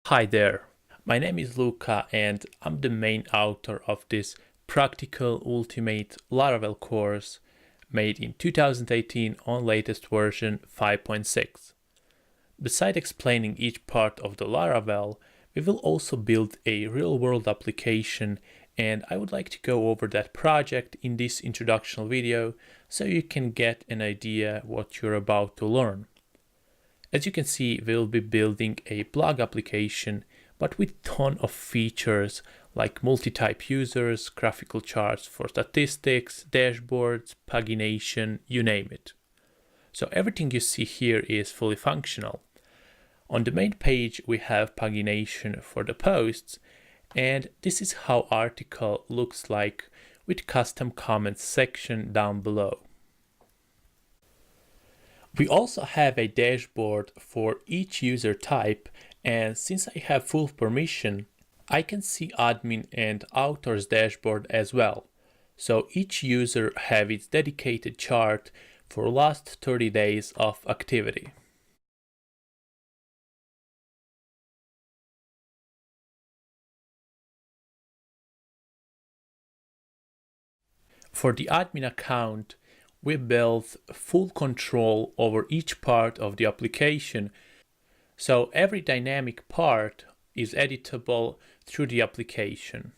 Hi there, my name is Luca and I'm the main author of this practical ultimate Laravel course made in 2018 on latest version 5.6. Besides explaining each part of the Laravel, we will also build a real-world application, and I would like to go over that project in this introductional video so you can get an idea what you're about to learn. As you can see, we'll be building a blog application, but with a ton of features like multi-type users, graphical charts for statistics, dashboards, pagination, you name it. So everything you see here is fully functional. On the main page, we have pagination for the posts, and this is how article looks like with custom comments section down below. We also have a dashboard for each user type, and since I have full permission, I can see admin and author's dashboard as well. So each user have its dedicated chart for last 30 days of activity. For the admin account, we built full control over each part of the application, so every dynamic part is editable through the application.